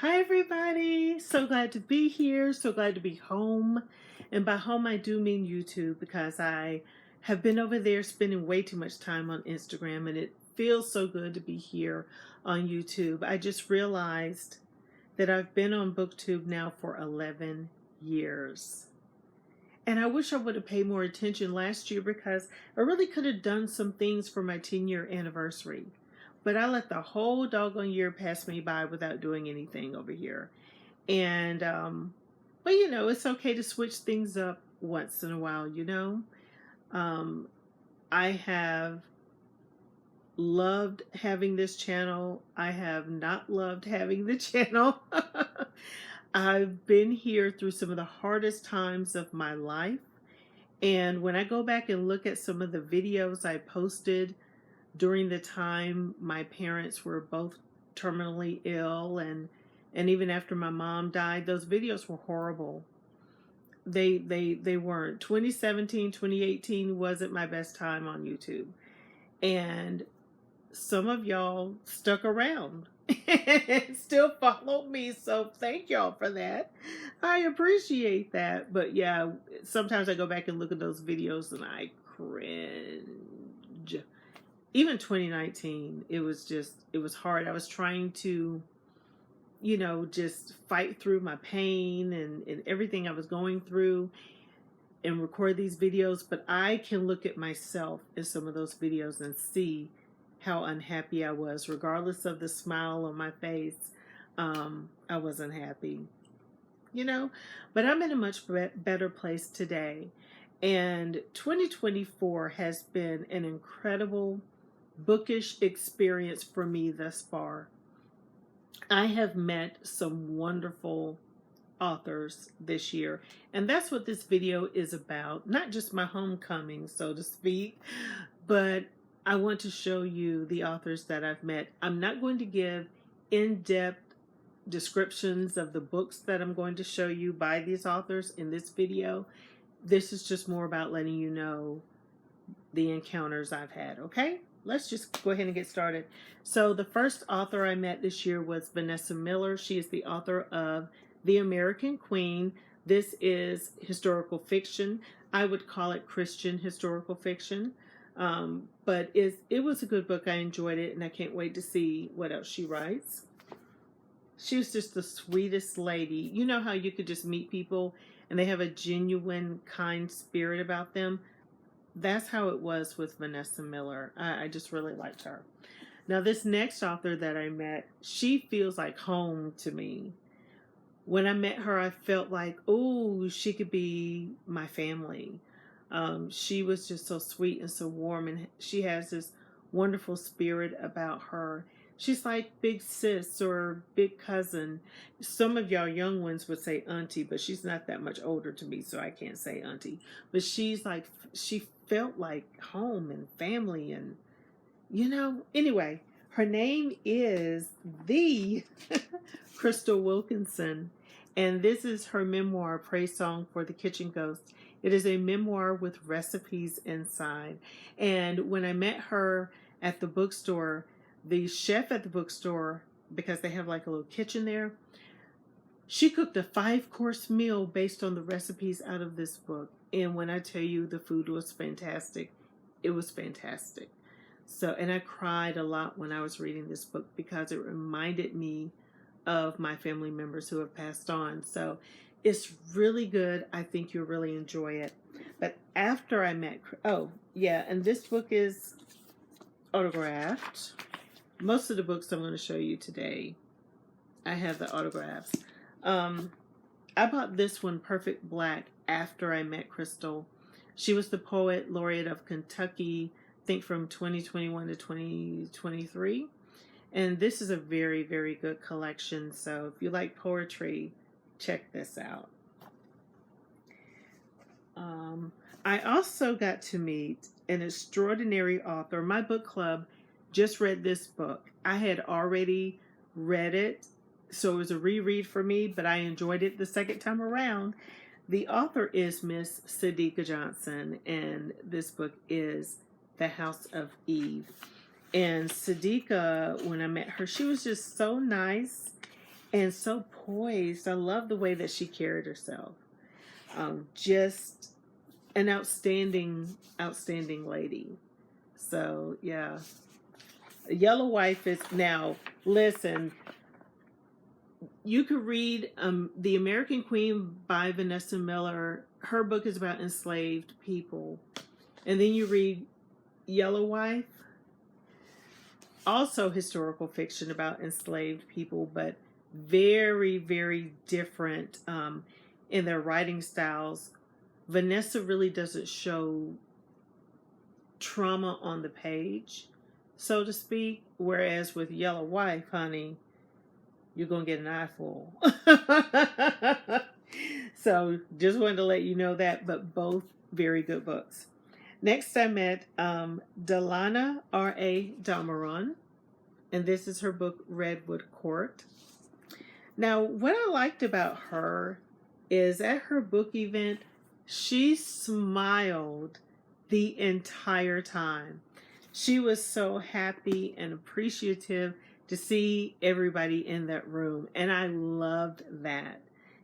Hi, everybody. So glad to be here. So glad to be home. And by home, I do mean YouTube because I have been over there spending way too much time on Instagram, and it feels so good to be here on YouTube. I just realized that I've been on BookTube now for 11 years. And I wish I would have paid more attention last year because I really could have done some things for my 10-year anniversary. But I let the whole doggone year pass me by without doing anything over here. And, but it's okay to switch things up once in a while. Um, I have loved having this channel. I have not loved having the channel. I've been here through some of the hardest times of my life. And when I go back and look at some of the videos I posted during the time my parents were both terminally ill and even after my mom died, those videos were horrible. They weren't. 2017, 2018 wasn't my best time on YouTube. And some of y'all stuck around and still followed me, so thank y'all for that. I appreciate that. But yeah, sometimes I go back and look at those videos and I cringe. Even 2019, it was hard. I was trying to, just fight through my pain and everything I was going through and record these videos. But I can look at myself in some of those videos and see how unhappy I was. Regardless of the smile on my face, I wasn't happy, But I'm in a much better place today. And 2024 has been an incredible bookish experience for me thus far. I have met some wonderful authors this year, and that's what this video is about. Not just my homecoming, so to speak, but I want to show you the authors that I've met. I'm not going to give in-depth descriptions of the books that I'm going to show you by these authors in this video. This is just more about letting you know the encounters I've had, okay? Let's just go ahead and get started. So the first author I met this year was Vanessa Miller. She is the author of The American Queen. This is historical fiction. I would call it Christian historical fiction. But it was a good book. I enjoyed it, and I can't wait to see what else she writes. She was just the sweetest lady. You know how you could just meet people and they have a genuine, kind spirit about them? That's how it was with Vanessa Miller. I just really liked her. Now, this next author that I met, she feels like home to me. When I met her, I felt like, oh, she could be my family. She was just so sweet and so warm, and she has this wonderful spirit about her. She's like big sis or big cousin. Some of y'all young ones would say auntie, but she's not that much older to me, so I can't say auntie. But she felt like home and family and, Anyway, her name is the Crystal Wilkinson, and this is her memoir, Praise Song for the Kitchen Ghost. It is a memoir with recipes inside. And when I met her at the bookstore, the chef at the bookstore, because they have like a little kitchen there, she cooked a 5-course meal based on the recipes out of this book. And when I tell you the food was fantastic, it was fantastic. So, and I cried a lot when I was reading this book because it reminded me of my family members who have passed on. So it's really good. I think you'll really enjoy it. But after I met, oh yeah, and this book is autographed. Most of the books I'm going to show you today, I have the autographs. I bought this one, Perfect Black, after I met Crystal. She was the poet laureate of Kentucky, I think from 2021 to 2023. And this is a very, very good collection. So if you like poetry, check this out. I also got to meet an extraordinary author. My book club just read this book. I had already read it, so it was a reread for me, but I enjoyed it the second time around. The author is Miss Sadeqa Johnson, and this book is The House of Eve. And Sadeqa, when I met her, she was just so nice and so poised. I love the way that she carried herself. Just an outstanding lady. So yeah, Yellow Wife is now. Listen, you could read The American Queen by Vanessa Miller. Her book is about enslaved people, and then you read Yellow Wife, also historical fiction about enslaved people, but very, very different in their writing styles. Vanessa really doesn't show trauma on the page, so to speak, whereas with Yellow Wife, honey, you're going to get an eyeful. So just wanted to let you know that, but both very good books. Next, I met DéLana R. Dameron, and this is her book, Redwood Court. Now, what I liked about her is at her book event, she smiled the entire time. She was so happy and appreciative to see everybody in that room, and I loved that.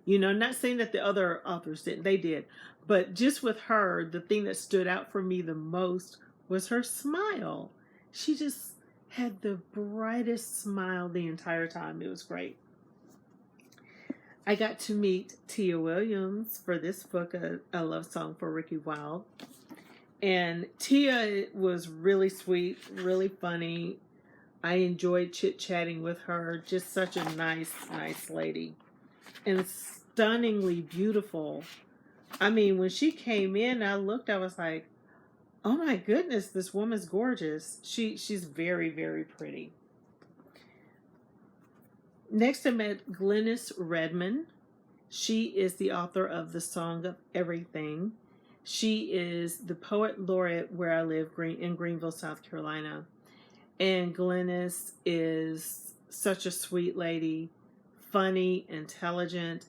You know, not saying that the other authors didn't, they did, but just with her, the thing that stood out for me the most was her smile. She just had the brightest smile the entire time. It was great. I got to meet Tia Williams for this book, A Love Song for Ricky Wilde. And Tia was really sweet, really funny. I enjoyed chit-chatting with her. Just such a nice lady. And stunningly beautiful. I mean, when she came in, I was like, oh my goodness, this woman's gorgeous. She's very, very pretty. Next, I met Glenis Redmond. She is the author of The Song of Everything. She is the poet laureate where I live in Greenville, South Carolina. And Glenis is such a sweet lady, funny, intelligent.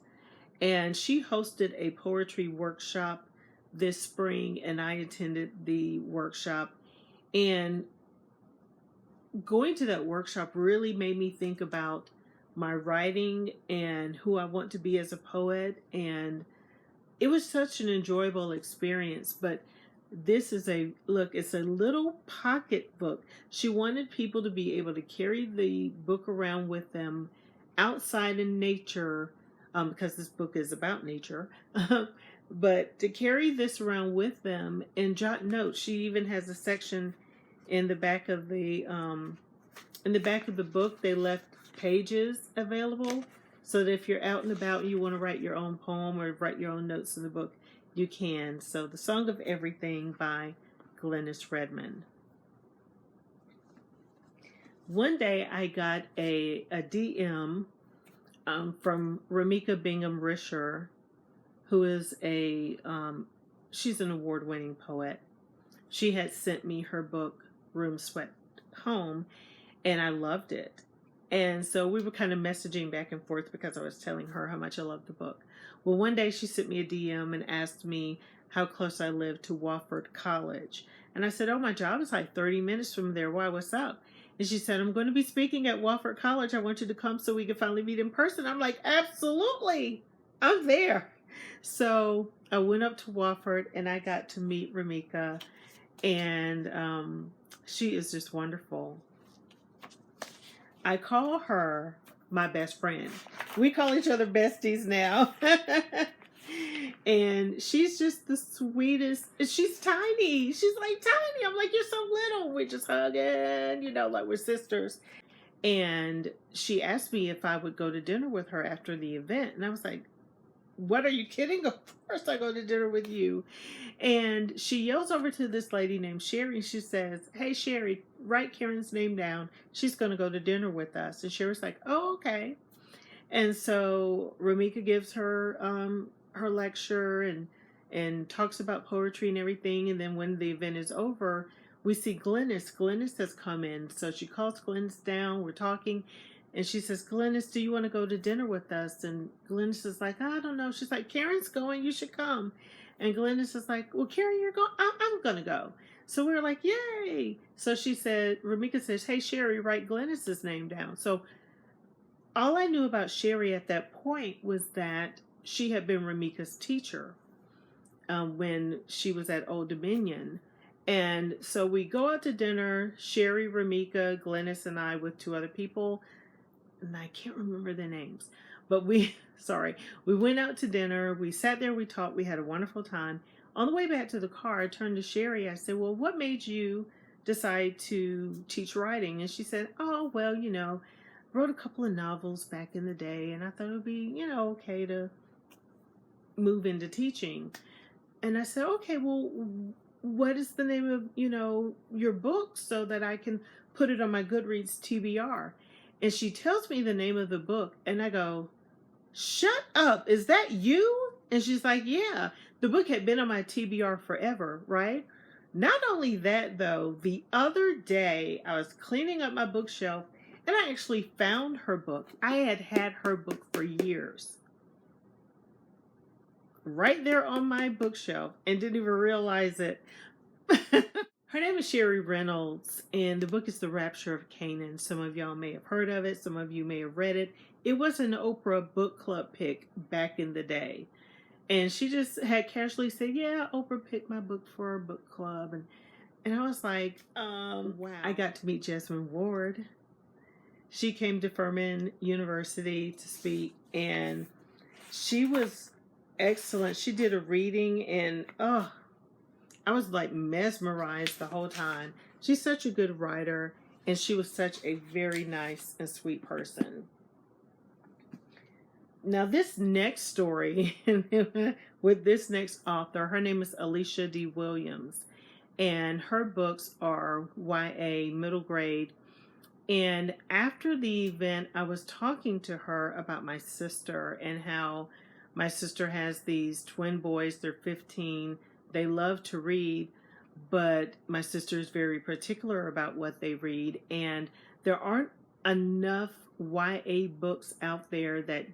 And she hosted a poetry workshop this spring, and I attended the workshop. And going to that workshop really made me think about my writing and who I want to be as a poet. And it was such an enjoyable experience. But this is it's a little pocket book. She wanted people to be able to carry the book around with them outside in nature, because this book is about nature. But to carry this around with them and jot notes. She even has a section in the back of the book. They left pages available, so that if you're out and about and you want to write your own poem or write your own notes in the book, you can. So The Song of Everything by Glenis Redmond. One day I got a DM from Remica Bingham Risher, who is she's an award-winning poet. She had sent me her book, Room Swept Home, and I loved it. And so we were kind of messaging back and forth because I was telling her how much I loved the book. Well, one day she sent me a DM and asked me how close I lived to Wofford College. And I said, oh, my job is like 30 minutes from there. Why, what's up? And she said, I'm going to be speaking at Wofford College. I want you to come so we can finally meet in person. I'm like, absolutely. I'm there. So I went up to Wofford and I got to meet Remica. And she is just wonderful. I call her my best friend. We call each other besties now. And she's just the sweetest. She's tiny. She's like tiny. I'm like, you're so little. We're just hugging, like we're sisters. And she asked me if I would go to dinner with her after the event. And I was like, what, are you kidding? Of course I go to dinner with you. And she yells over to this lady named Sheri. She says, hey, Sheri, write Karen's name down. She's going to go to dinner with us. And Sheri's like, oh, okay. And so Remica gives her her lecture and talks about poetry and everything. And then when the event is over, we see Glenis. Glenis has come in. So she calls Glenis down. We're talking. And she says, Glenis, do you want to go to dinner with us? And Glenis is like, I don't know. She's like, Karen's going. You should come. And Glenis is like, well, Karen, you're going. I'm going to go. So we were like, yay. So she said, Remica says, hey, Sheri, write Glenis's name down. So all I knew about Sheri at that point was that she had been Remica's teacher when she was at Old Dominion. And so we go out to dinner, Sheri, Remica, Glenis, and I with two other people. And I can't remember their names. But we went out to dinner. We sat there, we talked, we had a wonderful time. On the way back to the car, I turned to Sheri. I said, well, what made you decide to teach writing? And she said, oh, well, wrote a couple of novels back in the day, and I thought it would be, okay to move into teaching. And I said, okay, well, what is the name of, your book so that I can put it on my Goodreads TBR? And she tells me the name of the book, and I go, shut up, is that you? And she's like, yeah, the book had been on my TBR forever, right? Not only that, though, the other day I was cleaning up my bookshelf, and I actually found her book. I had had her book for years. Right there on my bookshelf, and didn't even realize it. Her name is Sheri Reynolds, and the book is The Rapture of Canaan. Some of y'all may have heard of it. Some of you may have read it. It was an Oprah book club pick back in the day. And she just had casually said, yeah, Oprah picked my book for a book club. And I was like, wow. I got to meet Jesmyn Ward. She came to Furman University to speak, and she was excellent. She did a reading, and I was like mesmerized the whole time. She's such a good writer, and she was such a very nice and sweet person. Now, this next story with this next author, her name is Alicia D. Williams, and her books are YA, middle grade. And after the event, I was talking to her about my sister and how my sister has these twin boys. They're 15. They love to read, but my sister is very particular about what they read. And there aren't enough YA books out there that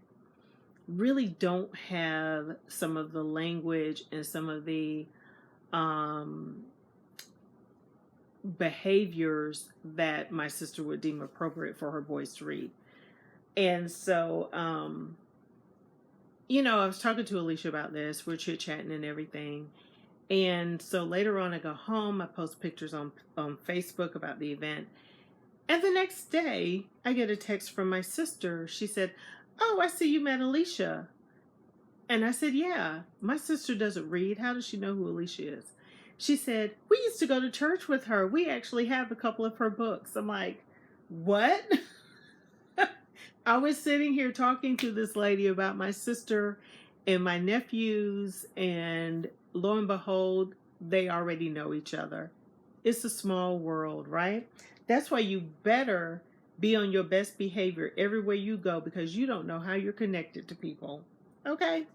really don't have some of the language and some of the behaviors that my sister would deem appropriate for her boys to read. And so, I was talking to Alicia about this. We're chit-chatting and everything. And so later on, I go home. I post pictures on Facebook about the event. And the next day, I get a text from my sister. She said, oh, I see you met Alicia. And I said, yeah, my sister doesn't read. How does she know who Alicia is? She said, we used to go to church with her. We actually have a couple of her books. I'm like, what? I was sitting here talking to this lady about my sister and my nephews, and lo and behold, they already know each other. It's a small world, right? That's why you better be on your best behavior everywhere you go, because you don't know how you're connected to people. Okay?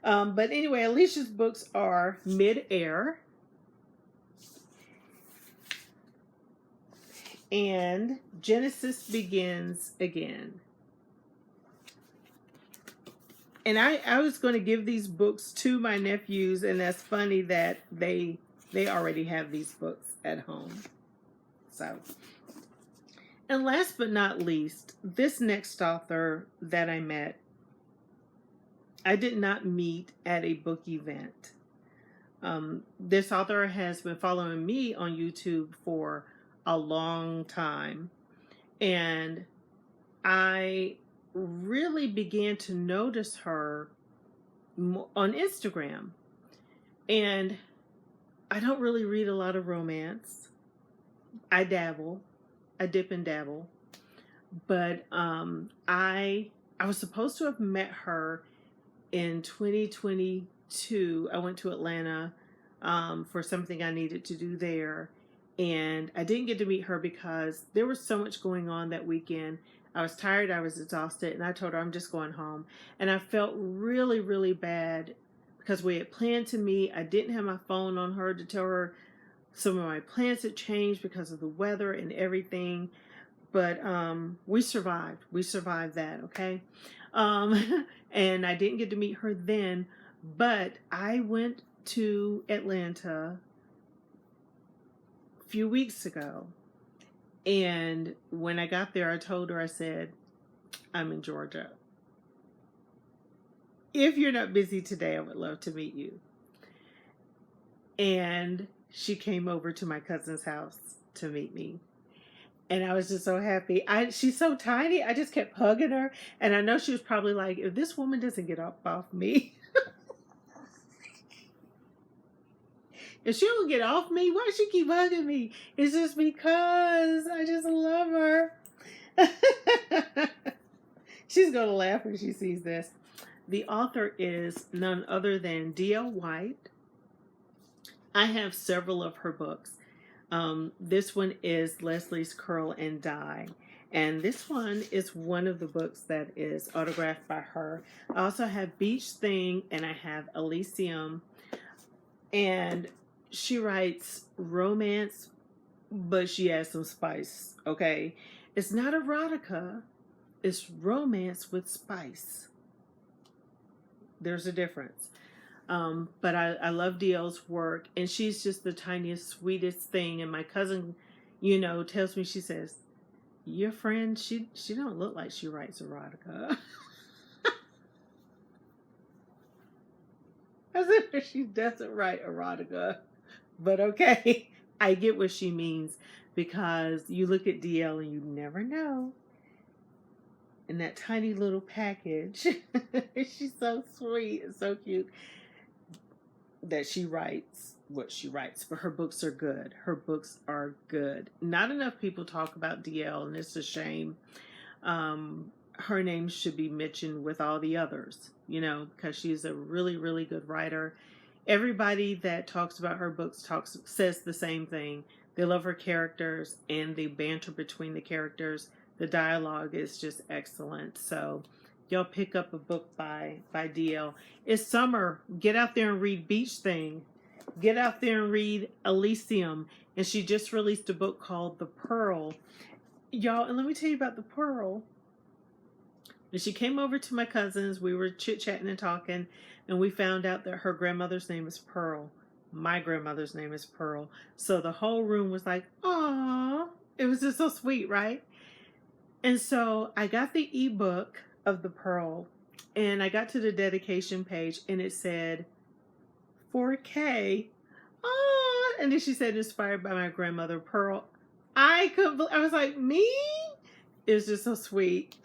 But anyway, Alicia's books are Mid-Air and Genesis Begins Again. And I was going to give these books to my nephews, and that's funny that they already have these books at home. So, and last but not least, this next author that I met, I did not meet at a book event. This author has been following me on YouTube for a long time, and I really began to notice her on Instagram. And I don't really read a lot of romance. I dabble. I dip and dabble. But I was supposed to have met her in 2022. I went to Atlanta for something I needed to do there. And I didn't get to meet her because there was so much going on that weekend. I was tired, I was exhausted, and I told her I'm just going home. And I felt really, really bad because we had planned to meet. I didn't have my phone on her to tell her some of my plans had changed because of the weather and everything. But we survived. We survived that, okay? And I didn't get to meet her then, but I went to Atlanta a few weeks ago. And when I got there, I told her, I said, I'm in Georgia. If you're not busy today, I would love to meet you. And she came over to my cousin's house to meet me. And I was just so happy. She's so tiny. I just kept hugging her. And I know she was probably like, if this woman doesn't get up off me, if she don't get off me, why does she keep hugging me? It's just because I just love her. She's going to laugh when she sees this. The author is none other than D.L. White. I have several of her books. This one is Leslie's Curl and Dye. And this one is one of the books that is autographed by her. I also have Beach Thing and I have Elysium. And she writes romance, but she has some spice, okay? It's not erotica. It's romance with spice. There's a difference. But I love DL's work, and she's just the tiniest, sweetest thing. And my cousin, you know, tells me, she says, your friend, she don't look like she writes erotica. As if she doesn't write erotica. But okay, I get what she means, because you look at DL and you never know. In that tiny little package, she's so sweet and so cute that she writes what she writes. But her books are good. Her books are good. Not enough people talk about DL, and it's a shame. Her name should be mentioned with all the others, you know, because she's a really, really good writer. Everybody that talks about her books says the same thing. They love her characters and the banter between the characters. The dialogue is just excellent. So y'all pick up a book by DL. It's summer. Get out there and read Beach Thing. Get out there and read Elysium. And she just released a book called The Pearl. Y'all, and let me tell you about The Pearl. And she came over to my cousin's. We were chit-chatting and talking. And we found out that her grandmother's name is Pearl. My grandmother's name is Pearl. So the whole room was like, aww. It was just so sweet, right? And so I got the ebook of The Pearl, and I got to the dedication page, and it said 4K. Oh, and then she said inspired by my grandmother Pearl. I was like, me? It was just so sweet.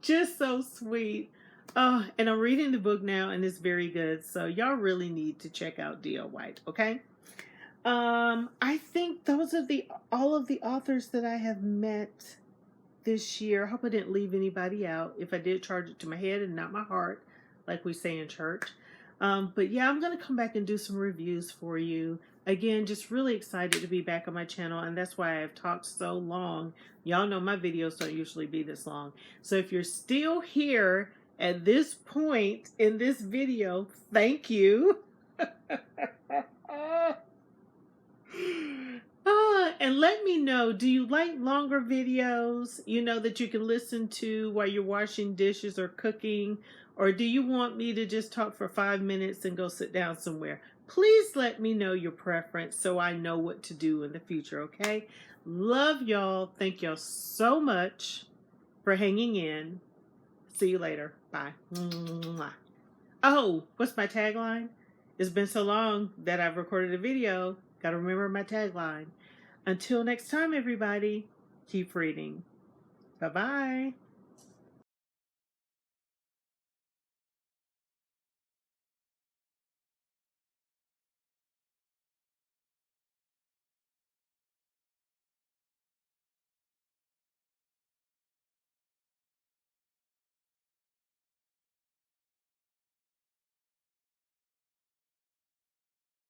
Just so sweet. Oh, and I'm reading the book now, and it's very good. So y'all really need to check out D.L. White, okay? I think those are all of the authors that I have met this year. I hope I didn't leave anybody out. If I did, charge it to my head and not my heart, like we say in church. But yeah, I'm going to come back and do some reviews for you. Again, just really excited to be back on my channel, and that's why I've talked so long. Y'all know my videos don't usually be this long. So if you're still here at this point in this video, thank you. And let me know, do you like longer videos, you know, that you can listen to while you're washing dishes or cooking? Or do you want me to just talk for 5 minutes and go sit down somewhere? Please let me know your preference so I know what to do in the future, okay? Love y'all. Thank y'all so much for hanging in. See you later. Bye. Oh, what's my tagline? It's been so long that I've recorded a video. Gotta remember my tagline. Until next time, everybody, keep reading. Bye-bye.